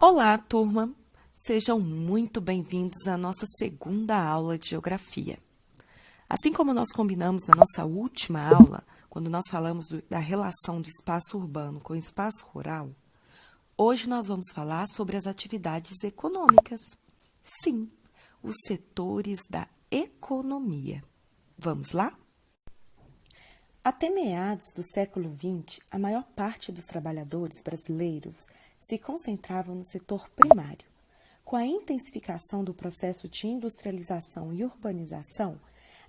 Olá, turma! Sejam muito bem-vindos à nossa segunda aula de Geografia. Assim como nós combinamos na nossa última aula, quando nós falamos da relação do espaço urbano com o espaço rural, hoje nós vamos falar sobre as atividades econômicas. Sim, os setores da economia. Vamos lá? Até meados do século XX, a maior parte dos trabalhadores brasileiros se concentravam no setor primário. Com a intensificação do processo de industrialização e urbanização,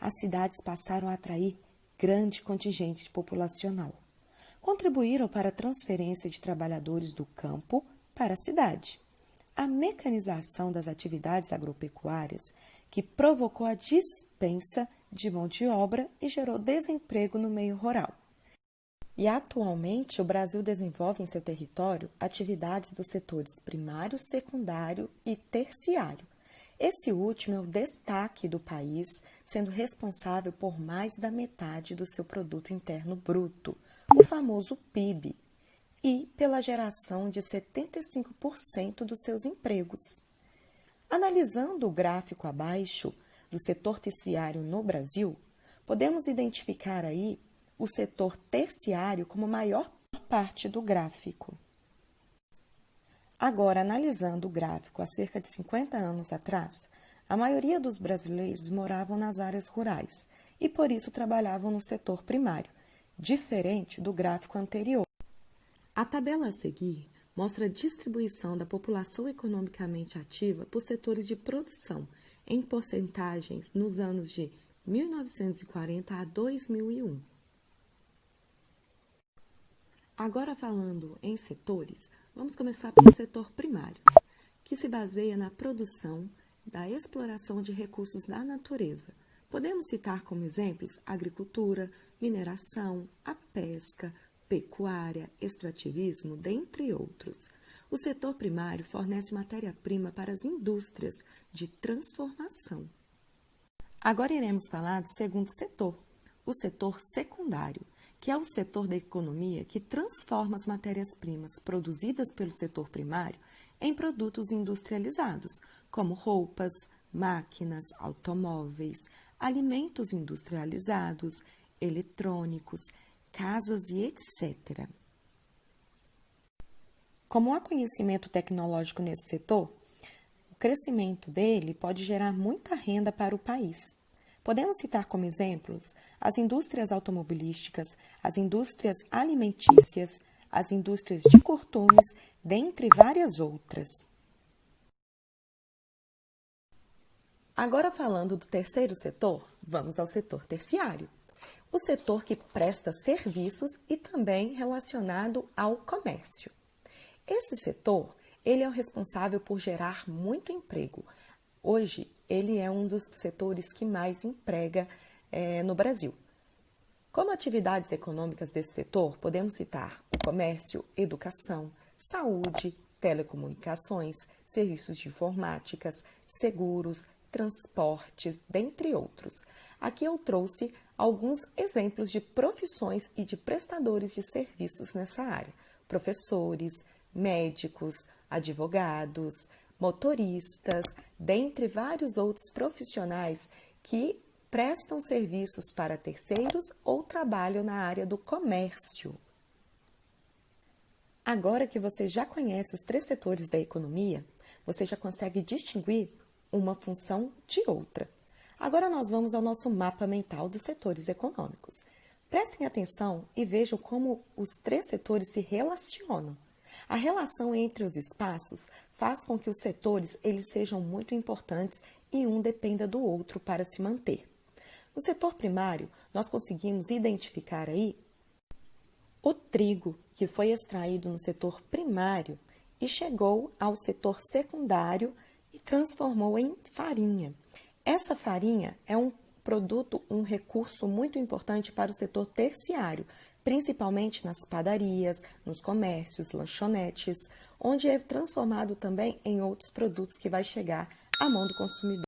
as cidades passaram a atrair grande contingente populacional. Contribuíram para a transferência de trabalhadores do campo para a cidade. A mecanização das atividades agropecuárias, que provocou a dispensa de mão de obra e gerou desemprego no meio rural. E atualmente o Brasil desenvolve em seu território atividades dos setores primário, secundário e terciário. Esse último é o destaque do país, sendo responsável por mais da metade do seu produto interno bruto, o famoso PIB, e pela geração de 75% dos seus empregos. Analisando o gráfico abaixo do setor terciário no Brasil, podemos identificar aí o setor terciário como a maior parte do gráfico. Agora, analisando o gráfico há cerca de 50 anos atrás, a maioria dos brasileiros moravam nas áreas rurais e, por isso, trabalhavam no setor primário, diferente do gráfico anterior. A tabela a seguir mostra a distribuição da população economicamente ativa por setores de produção, em porcentagens nos anos de 1940 a 2001. Agora, falando em setores, vamos começar pelo setor primário, que se baseia na produção da exploração de recursos da natureza. Podemos citar como exemplos a agricultura, mineração, a pesca, pecuária, extrativismo, dentre outros. O setor primário fornece matéria-prima para as indústrias de transformação. Agora iremos falar do segundo setor, o setor secundário, que é o setor da economia que transforma as matérias-primas produzidas pelo setor primário em produtos industrializados, como roupas, máquinas, automóveis, alimentos industrializados, eletrônicos, casas e etc. Como há conhecimento tecnológico nesse setor, o crescimento dele pode gerar muita renda para o país. Podemos citar como exemplos as indústrias automobilísticas, as indústrias alimentícias, as indústrias de costumes, dentre várias outras. Agora, falando do terceiro setor, vamos ao setor terciário. O setor que presta serviços e também relacionado ao comércio. Esse setor, ele é o responsável por gerar muito emprego. Hoje, ele é um dos setores que mais emprega no Brasil. Como atividades econômicas desse setor, podemos citar o comércio, educação, saúde, telecomunicações, serviços de informáticas, seguros, transportes, dentre outros. Aqui eu trouxe alguns exemplos de profissões e de prestadores de serviços nessa área. Professores, médicos, advogados, motoristas, dentre vários outros profissionais que prestam serviços para terceiros ou trabalham na área do comércio. Agora que você já conhece os três setores da economia, você já consegue distinguir uma função de outra. Agora nós vamos ao nosso mapa mental dos setores econômicos. Prestem atenção e vejam como os três setores se relacionam. A relação entre os espaços faz com que os setores eles sejam muito importantes e um dependa do outro para se manter. No setor primário, nós conseguimos identificar aí o trigo, que foi extraído no setor primário e chegou ao setor secundário e transformou em farinha. Essa farinha é um produto, um recurso muito importante para o setor terciário, principalmente nas padarias, nos comércios, lanchonetes, onde é transformado também em outros produtos que vai chegar à mão do consumidor.